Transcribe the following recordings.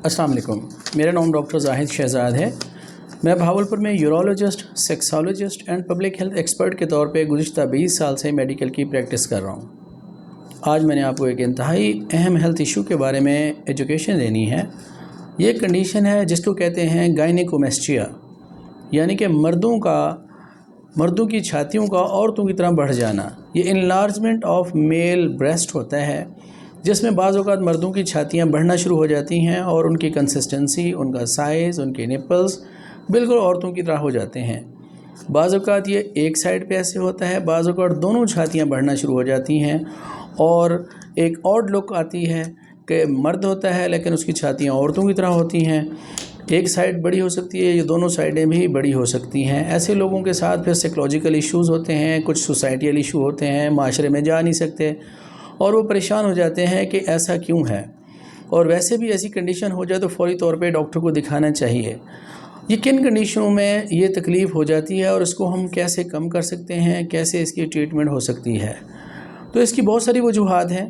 السلام علیکم، میرا نام ڈاکٹر زاہد شہزاد ہے۔ میں بھاولپور میں urologist, sexologist and public health expert کے طور پہ گزشتہ 20 سال سے میڈیکل کی پریکٹس کر رہا ہوں۔ آج میں نے آپ کو ایک انتہائی اہم ہیلتھ ایشو کے بارے میں ایجوکیشن دینی ہے۔ یہ ایک کنڈیشن ہے جس کو کہتے ہیں گائنیکومیسٹریا، یعنی کہ مردوں کی چھاتیوں کا عورتوں کی طرح بڑھ جانا۔ یہ انلارجمنٹ آف میل بریسٹ ہوتا ہے، جس میں بعض اوقات مردوں کی چھاتیاں بڑھنا شروع ہو جاتی ہیں اور ان کی کنسسٹنسی، ان کا سائز، ان کے نپلز بالکل عورتوں کی طرح ہو جاتے ہیں۔ بعض اوقات یہ ایک سائڈ پہ ایسے ہوتا ہے، بعض اوقات دونوں چھاتیاں بڑھنا شروع ہو جاتی ہیں اور ایک آڈ لک آتی ہے کہ مرد ہوتا ہے لیکن اس کی چھاتیاں عورتوں کی طرح ہوتی ہیں۔ ایک سائڈ بڑی ہو سکتی ہے، یہ دونوں سائڈیں بھی بڑی ہو سکتی ہیں۔ ایسے لوگوں کے ساتھ پھر سائیکولوجیکل ایشوز ہوتے ہیں، کچھ سوسائٹیل ایشو ہوتے ہیں، معاشرے میں جا نہیں سکتے اور وہ پریشان ہو جاتے ہیں کہ ایسا کیوں ہے، اور ویسے بھی ایسی کنڈیشن ہو جائے تو فوری طور پہ ڈاکٹر کو دکھانا چاہیے۔ یہ کن کنڈیشنوں میں یہ تکلیف ہو جاتی ہے اور اس کو ہم کیسے کم کر سکتے ہیں، کیسے اس کی ٹریٹمنٹ ہو سکتی ہے؟ تو اس کی بہت ساری وجوہات ہیں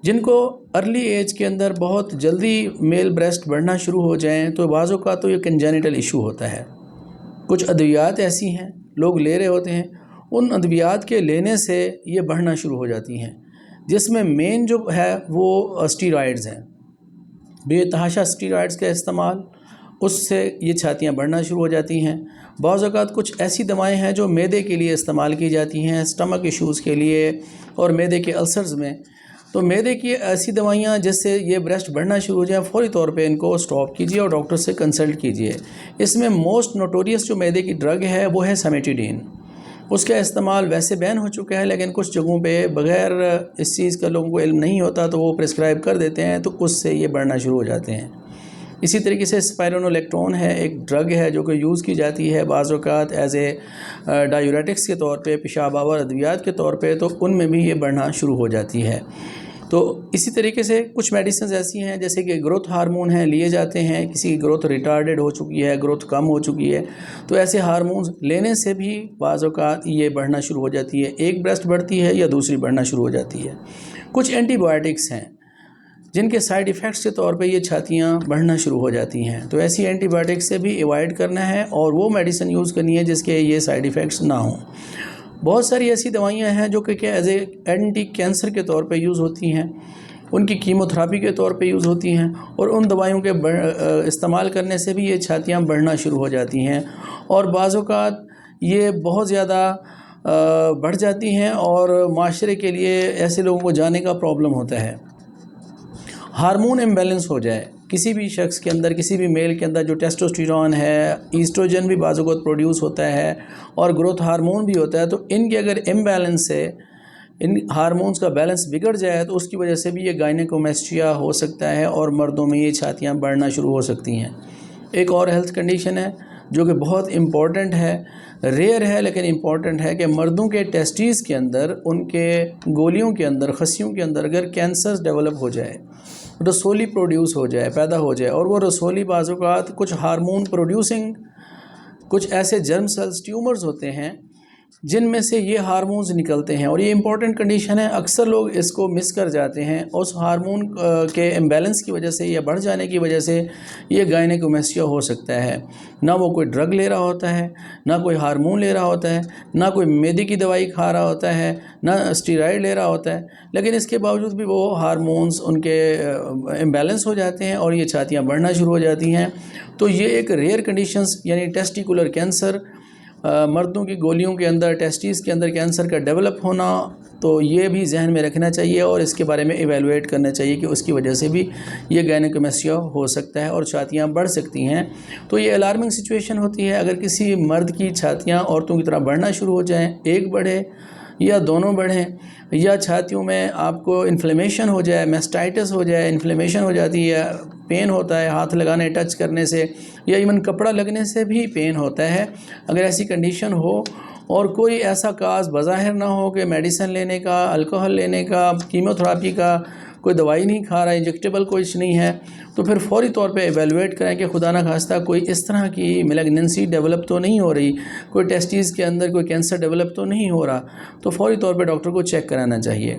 جن کو ارلی ایج کے اندر بہت جلدی میل بریسٹ بڑھنا شروع ہو جائیں تو بعض اوقات تو یہ کنجینیٹل ایشو ہوتا ہے۔ کچھ ادویات ایسی ہیں لوگ لے رہے ہوتے ہیں، ان ادویات کے لینے سے یہ بڑھنا شروع ہو جاتی ہیں، جس میں مین جو ہے وہ اسٹیرائڈز ہیں۔ بے تحاشا اسٹیرائڈز کا استعمال، اس سے یہ چھاتیاں بڑھنا شروع ہو جاتی ہیں۔ بعض اوقات کچھ ایسی دوائیں ہیں جو معدے کے لیے استعمال کی جاتی ہیں، اسٹمک ایشوز کے لیے اور معدے کے السرز میں۔ تو معدے کی ایسی دوائیاں جس سے یہ بریسٹ بڑھنا شروع ہو جائیں، فوری طور پہ ان کو سٹاپ کیجیے اور ڈاکٹر سے کنسلٹ کیجیے۔ اس میں موسٹ نوٹوریس جو معدے کی ڈرگ ہے وہ ہے سمیٹیڈین۔ اس کا استعمال ویسے بین ہو چکا ہے، لیکن کچھ جگہوں پہ بغیر اس چیز کا لوگوں کو علم نہیں ہوتا تو وہ پرسکرائب کر دیتے ہیں، تو اس سے یہ بڑھنا شروع ہو جاتے ہیں۔ اسی طریقے سے اسپائرونولیکٹون ہے، ایک ڈرگ ہے جو کہ یوز کی جاتی ہے بعض اوقات ایز اے ڈایوریٹکس کے طور پہ، پیشاب آور ادویات کے طور پہ، تو ان میں بھی یہ بڑھنا شروع ہو جاتی ہے۔ تو اسی طریقے سے کچھ میڈیسنز ایسی ہیں جیسے کہ گروتھ ہارمون ہیں، لیے جاتے ہیں، کسی کی گروتھ ریٹارڈڈ ہو چکی ہے، گروتھ کم ہو چکی ہے، تو ایسے ہارمونز لینے سے بھی بعض اوقات یہ بڑھنا شروع ہو جاتی ہے، ایک بریسٹ بڑھتی ہے یا دوسری بڑھنا شروع ہو جاتی ہے۔ کچھ اینٹی بایوٹکس ہیں جن کے سائیڈ ایفیکٹس کے طور پہ یہ چھاتیاں بڑھنا شروع ہو جاتی ہیں، تو ایسی اینٹی بایوٹکس سے بھی ایوائڈ کرنا ہے اور وہ میڈیسن یوز کرنی ہے جس کے یہ سائیڈ ایفیکٹس نہ ہوں۔ بہت ساری ایسی دوائیاں ہیں جو کہ ایز اے اینٹی کینسر کے طور پہ یوز ہوتی ہیں، ان کی کیموتھراپی کے طور پہ یوز ہوتی ہیں، اور ان دوائیوں کے استعمال کرنے سے بھی یہ چھاتیاں بڑھنا شروع ہو جاتی ہیں، اور بعض اوقات یہ بہت زیادہ بڑھ جاتی ہیں اور معاشرے کے لیے ایسے لوگوں کو جانے کا پرابلم ہوتا ہے۔ ہارمون امبیلنس ہو جائے کسی بھی شخص کے اندر، کسی بھی میل کے اندر، جو ٹیسٹوسٹیرون ہے، ایسٹروجن بھی بعض اوقات پروڈیوس ہوتا ہے اور گروتھ ہارمون بھی ہوتا ہے، تو ان کے اگر امبیلنس ہے، ان ہارمونز کا بیلنس بگڑ جائے تو اس کی وجہ سے بھی یہ گائنیکومیسٹریا ہو سکتا ہے اور مردوں میں یہ چھاتیاں بڑھنا شروع ہو سکتی ہیں۔ ایک اور ہیلتھ کنڈیشن ہے جو کہ بہت امپورٹنٹ ہے، ریئر ہے لیکن امپورٹنٹ ہے، کہ مردوں کے ٹیسٹیز کے اندر، ان کے گولیوں کے اندر، خصیوں کے اندر اگر کینسر ڈیولپ ہو جائے، رسولی پروڈیوس ہو جائے، پیدا ہو جائے، اور وہ رسولی بعض اوقات کچھ ہارمون پروڈیوسنگ کچھ ایسے جرم سیلز ٹیومرز ہوتے ہیں جن میں سے یہ ہارمونز نکلتے ہیں، اور یہ امپورٹنٹ کنڈیشن ہے، اکثر لوگ اس کو مس کر جاتے ہیں۔ اس ہارمون کے امبیلنس کی وجہ سے یا بڑھ جانے کی وجہ سے یہ گائنیکومیسٹریا ہو سکتا ہے۔ نہ وہ کوئی ڈرگ لے رہا ہوتا ہے، نہ کوئی ہارمون لے رہا ہوتا ہے، نہ کوئی معدے کی دوائی کھا رہا ہوتا ہے، نہ اسٹیرائڈ لے رہا ہوتا ہے، لیکن اس کے باوجود بھی وہ ہارمونز ان کے امبیلنس ہو جاتے ہیں اور یہ چھاتیاں بڑھنا شروع ہو جاتی ہیں۔ تو یہ ایک ریئر کنڈیشنز، یعنی ٹیسٹیکولر کینسر، مردوں کی گولیوں کے اندر ٹیسٹیز کے اندر کینسر کا ڈیولپ ہونا، تو یہ بھی ذہن میں رکھنا چاہیے اور اس کے بارے میں ایویلویٹ کرنا چاہیے کہ اس کی وجہ سے بھی یہ گائنیکومیسٹریا ہو سکتا ہے اور چھاتیاں بڑھ سکتی ہیں۔ تو یہ الارمنگ سچویشن ہوتی ہے اگر کسی مرد کی چھاتیاں عورتوں کی طرح بڑھنا شروع ہو جائیں، ایک بڑھے یا دونوں بڑھیں، یا چھاتیوں میں آپ کو انفلیمیشن ہو جائے، میسٹائٹس ہو جائے، انفلیمیشن ہو جاتی ہے، پین ہوتا ہے ہاتھ لگانے، ٹچ کرنے سے، یا ایون کپڑا لگنے سے بھی پین ہوتا ہے۔ اگر ایسی کنڈیشن ہو اور کوئی ایسا کاز بظاہر نہ ہو کہ میڈیسن لینے کا، الکوہل لینے کا، کیموتھراپی کا، کوئی دوائی نہیں کھا رہا، انجیکٹیبل کچھ نہیں ہے، تو پھر فوری طور پہ ایویلویٹ کریں کہ خدا نہ خواستہ کوئی اس طرح کی میلیگننسی ڈیولپ تو نہیں ہو رہی، کوئی ٹیسٹیز کے اندر کوئی کینسر ڈیولپ تو نہیں ہو رہا، تو فوری طور پہ ڈاکٹر کو چیک کرانا چاہیے۔